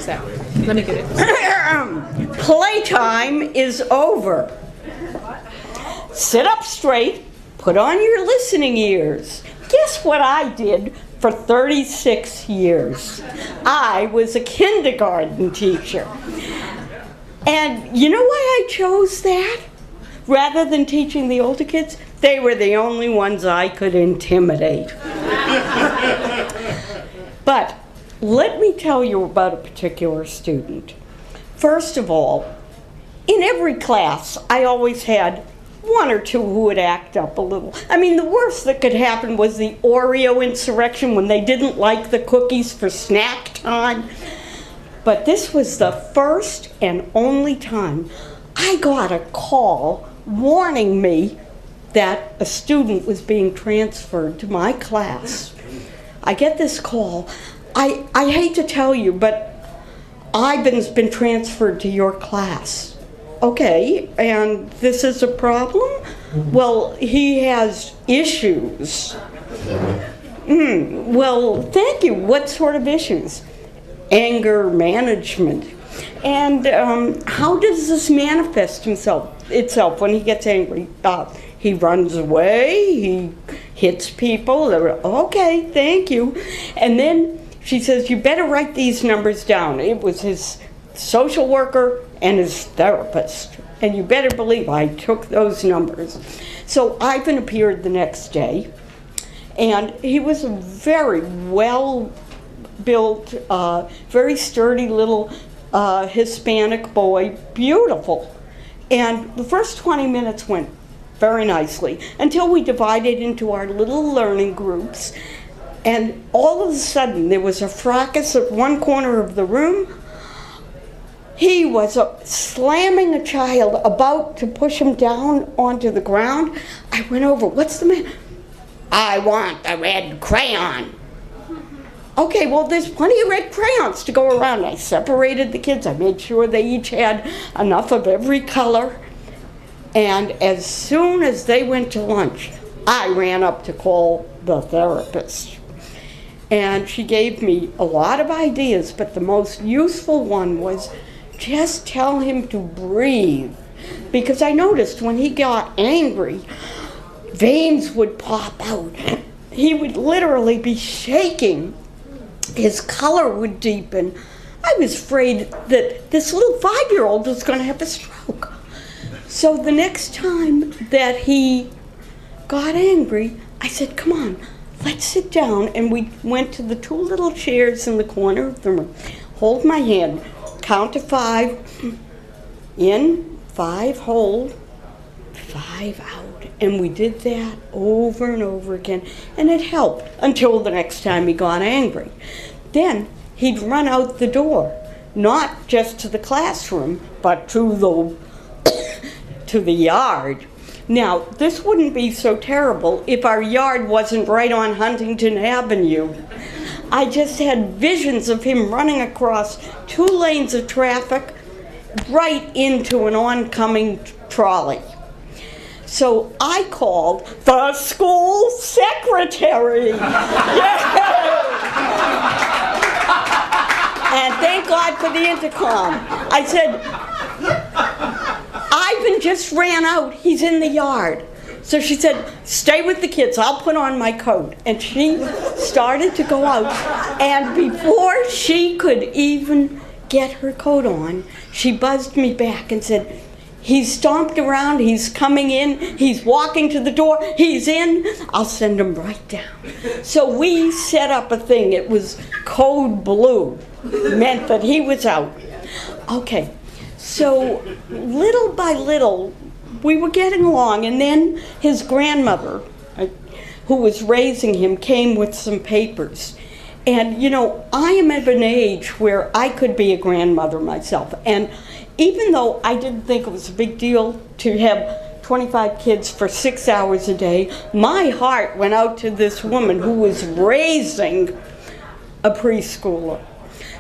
that. Let me get it. Playtime is over. Sit up straight, put on your listening ears. Guess what I did for 36 years? I was a kindergarten teacher. And you know why I chose that? Rather than teaching the older kids, they were the only ones I could intimidate. But let me tell you about a particular student. First of all, in every class, I always had one or two who would act up a little. I mean, the worst that could happen was the Oreo insurrection when they didn't like the cookies for snack time. But this was the first and only time I got a call warning me that a student was being transferred to my class. I get this call. I hate to tell you, but Ivan's been transferred to your class. Okay, and this is a problem? Well, he has issues. Well, thank you. What sort of issues? Anger management. And how does this manifest itself when he gets angry? He runs away, he hits people. Okay, thank you. And then she says, you better write these numbers down. It was his social worker and his therapist. And you better believe I took those numbers. So Ivan appeared the next day, and he was a very well-built, very sturdy little Hispanic boy, beautiful. And the first 20 minutes went very nicely until we divided into our little learning groups. And all of a sudden, there was a fracas at one corner of the room. He was slamming a child, about to push him down onto the ground. I went over, what's the matter? I want a red crayon. Okay, well, there's plenty of red crayons to go around. I separated the kids. I made sure they each had enough of every color. And as soon as they went to lunch, I ran up to call the therapist. And she gave me a lot of ideas, but the most useful one was just tell him to breathe. Because I noticed when he got angry, veins would pop out. He would literally be shaking. His color would deepen. I was afraid that this little 5-year-old was going to have a stroke. So the next time that he got angry, I said, come on, let's sit down. And we went to the 2 little chairs in the corner of the room. Hold my hand, count to 5, in, 5, hold, 5 out. And we did that over and over again. And it helped until the next time he got angry. Then he'd run out the door, not just to the classroom, but to the yard. Now, this wouldn't be so terrible if our yard wasn't right on Huntington Avenue. I just had visions of him running across 2 lanes of traffic right into an oncoming trolley. So I called the school secretary. And thank God for the intercom. I said, Ivan just ran out. He's in the yard. So she said, stay with the kids. I'll put on my coat. And she started to go out. And before she could even get her coat on, she buzzed me back and said, he's stomped around, he's coming in, he's walking to the door, he's in, I'll send him right down. So we set up a thing. It was code blue. Meant that he was out. Okay, so little by little, we were getting along, and then his grandmother, who was raising him, came with some papers. And, you know, I am at an age where I could be a grandmother myself. And even though I didn't think it was a big deal to have 25 kids for 6 hours a day, my heart went out to this woman who was raising a preschooler.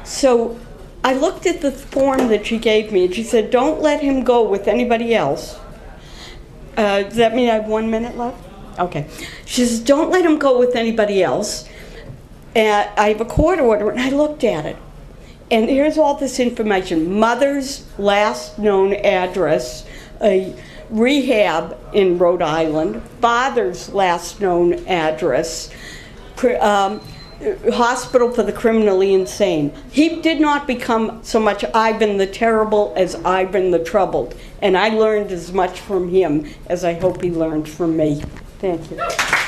So I looked at the form that she gave me, and she said, don't let him go with anybody else. Does that mean I have 1 minute left? Okay. She says, don't let him go with anybody else. I have a court order, and I looked at it. And here's all this information. Mother's last known address, a rehab in Rhode Island. Father's last known address, hospital for the criminally insane. He did not become so much Ivan the Terrible as Ivan the Troubled. And I learned as much from him as I hope he learned from me. Thank you.